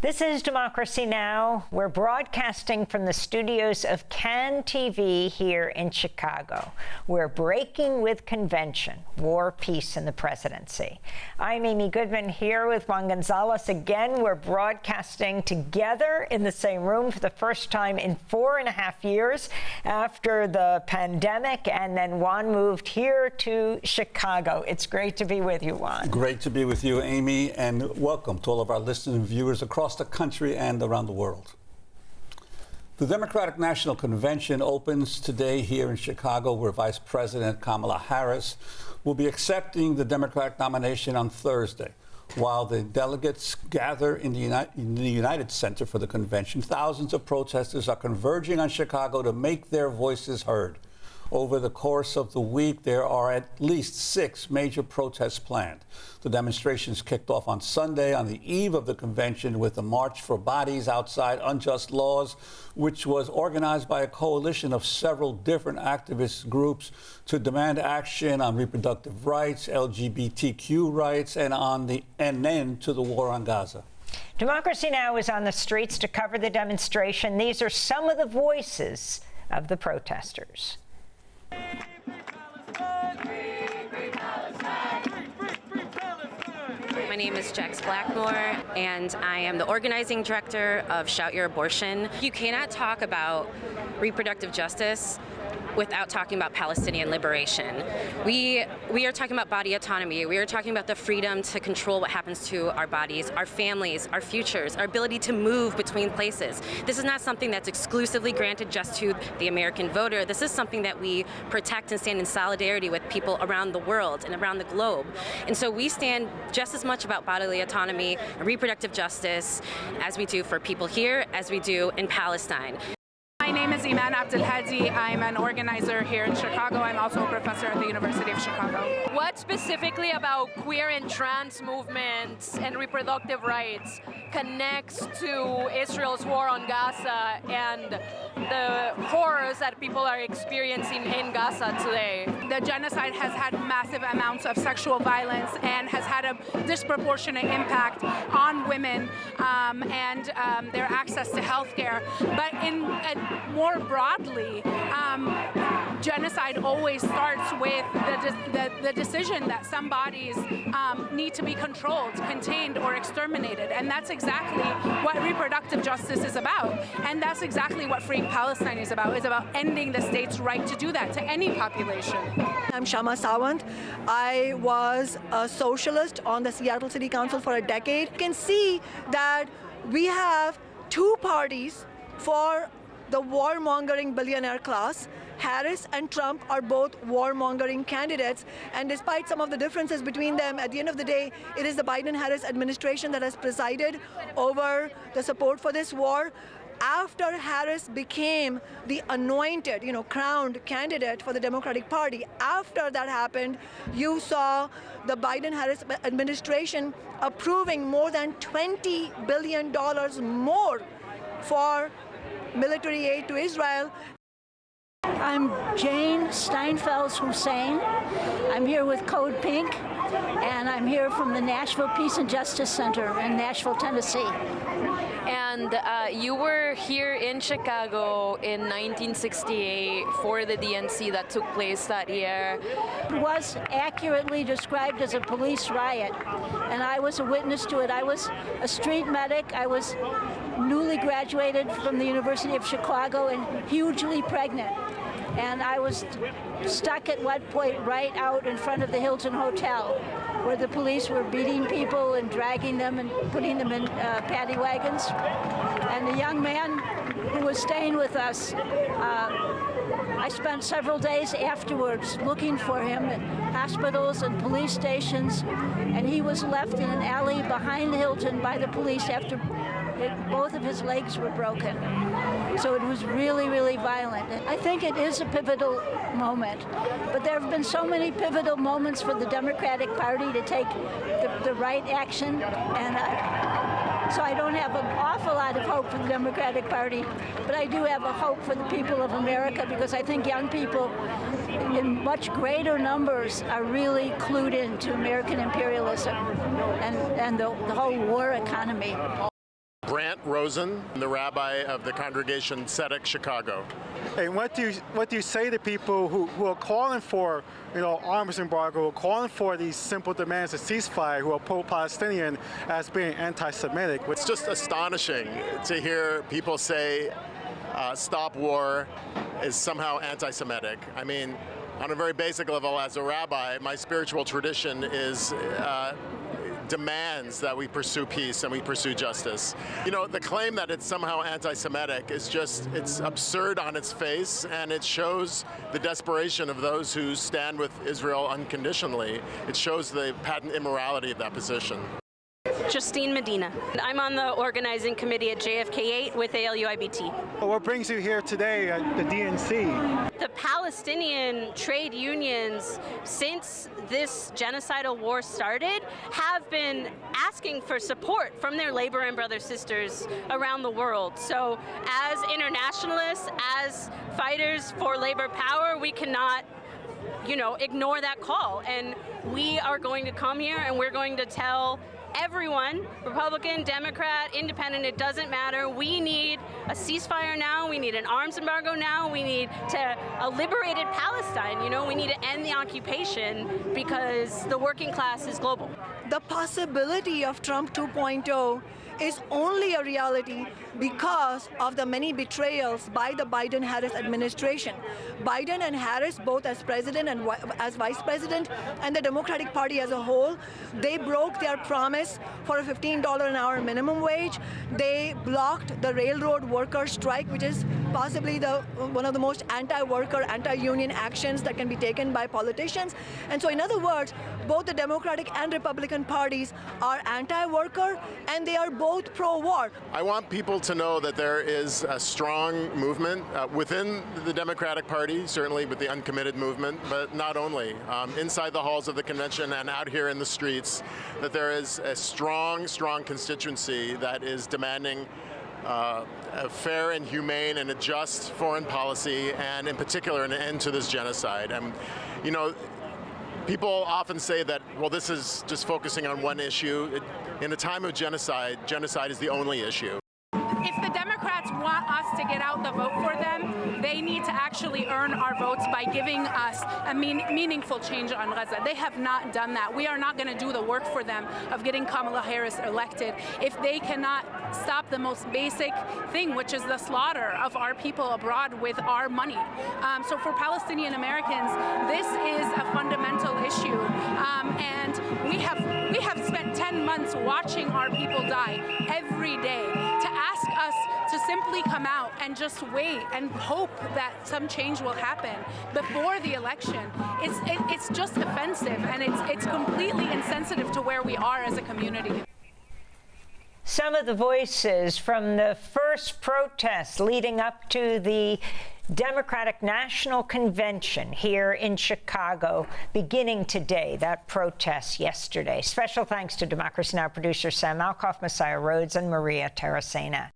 This is Democracy Now! We're broadcasting from the studios of Can TV here in Chicago. We're breaking with convention, war, peace, and the presidency. I'm Amy Goodman here with Juan Gonzalez. Again, we're broadcasting together in the same room for the first time in 4.5 years after the pandemic, and then Juan moved here to Chicago. It's great to be with you, Juan. Great to be with you, Amy, and welcome to all of our listeners and viewers across the country and around the world. The Democratic National Convention opens today here in Chicago, where Vice President Kamala Harris will be accepting the Democratic nomination on Thursday. While the delegates gather in the United Center for the convention, thousands of protesters are converging on Chicago to make their voices heard. Over the course of the week, there are at least 6 major protests planned. The demonstrations kicked off on Sunday on the eve of the convention with the March for Bodies Outside Unjust Laws, which was organized by a coalition of several different activist groups to demand action on reproductive rights, LGBTQ rights, and on an end to the war on Gaza. Democracy Now! Is on the streets to cover the demonstration. These are some of the voices of the protesters. My name is Jax Blackmore, and I am the organizing director of Shout Your Abortion. You cannot talk about reproductive justice without talking about Palestinian liberation. We are talking about body autonomy. We are talking about the freedom to control what happens to our bodies, our families, our futures, our ability to move between places. This is not something that's exclusively granted just to the American voter. This is something that we protect and stand in solidarity with people around the world and around the globe. And so we stand just as much about bodily autonomy and reproductive justice as we do for people here, as we do in Palestine. My name is Iman Abdelhadi. I'm an organizer here in Chicago. I'm also a professor at the University of Chicago. What specifically about queer and trans movements and reproductive rights connects to Israel's war on Gaza and the horrors that people are experiencing in Gaza today? The genocide has had massive amounts of sexual violence and has had a disproportionate impact on women and their access to health care. But more broadly, genocide always starts with the decision that some bodies need to be controlled, contained, or exterminated. And that's exactly what reproductive justice is about. And that's exactly what freeing Palestine is about. It's about ending the state's right to do that to any population. I'm Shama Sawant. I was a socialist on the Seattle City Council for a decade. You can see that we have 2 parties for the warmongering billionaire class. Harris and Trump are both warmongering candidates, and despite some of the differences between them, at the end of the day, it is the Biden-Harris administration that has presided over the support for this war. After Harris became the anointed, crowned candidate for the Democratic Party, after that happened, you saw the Biden-Harris administration approving more than $20 billion more for military aid to Israel. I'm Jane Steinfels Hussein. I'm here with Code Pink, and I'm here from the Nashville Peace and Justice Center in Nashville, Tennessee. And you were here in Chicago in 1968 for the DNC that took place that year. It was accurately described as a police riot, and I was a witness to it. I was a street medic. I was newly graduated from the University of Chicago and hugely pregnant. And I was stuck at one point right out in front of the Hilton Hotel, where the police were beating people and dragging them and putting them in paddy wagons. And the young man who was staying with us, I spent several days afterwards looking for him at hospitals and police stations, and he was left in an alley behind the Hilton by the police after both of his legs were broken. So it was really, really violent. I think it is a pivotal moment, but there have been so many pivotal moments for the Democratic Party to take the right action, and so I don't have an awful lot of hope for the Democratic Party, but I do have a hope for the people of America, because I think young people in much greater numbers are really clued in to American imperialism and the whole war economy. Brant Rosen, the rabbi of the congregation Tzedek Chicago. And what do you say to people who are calling for, arms embargo, who are calling for these simple demands of ceasefire, who are pro-Palestinian as being anti-Semitic? It's just astonishing to hear people say stop war is somehow anti-Semitic. I mean, on a very basic level, as a rabbi, my spiritual tradition is demands that we pursue peace and we pursue justice. The claim that it's somehow anti-Semitic is it's absurd on its face, and it shows the desperation of those who stand with Israel unconditionally. It shows the patent immorality of that position. Justine Medina. I'm on the organizing committee at JFK8 with ALUIBT. What brings you here today at the DNC? The Palestinian trade unions, since this genocidal war started, have been asking for support from their labor and brother sisters around the world. So as internationalists, as fighters for labor power, we cannot ignore that call. And we are going to come here and we're going to tell everyone, Republican, Democrat, Independent, it doesn't matter. We need a ceasefire now. We need an arms embargo now. We need a liberated Palestine. We need to end the occupation because the working class is global. The possibility of Trump 2.0 is only a reality because of the many betrayals by the Biden-Harris administration. Biden and Harris, both as president and as vice president, and the Democratic Party as a whole, they broke their promise for a $15 an hour minimum wage. They blocked the railroad worker strike, which is possibly one of the most anti-worker, anti-union actions that can be taken by politicians. And so, in other words, both the Democratic and Republican parties are anti-worker, and they are both pro-war. I want people to know that there is a strong movement within the Democratic Party, certainly with the uncommitted movement, but not only. Inside the halls of the convention and out here in the streets, that there is a strong constituency that is demanding a fair and humane and a just foreign policy, and in particular an end to this genocide. And people often say that, well, this is just focusing on one issue. In a time of genocide, genocide is the only issue. If the Democrats want us to get out the vote for them, they need to actually earn our votes by giving us a meaningful change on Gaza. They have not done that. We are not going to do the work for them of getting Kamala Harris elected if they cannot stop the most basic thing, which is the slaughter of our people abroad with our money. So for Palestinian Americans, this is a fundamental issue, and we have spent 10 months watching our people die every day. To ask us to simply come out and just wait and hope that some change will happen before the election, it's just offensive, and it's completely insensitive to where we are as a community. Some of the voices from the first protests leading up to the Democratic National Convention here in Chicago beginning today, that protest yesterday. Special thanks to Democracy Now! Producer Sam Alcoff, Messiah Rhodes, and Maria Terracena.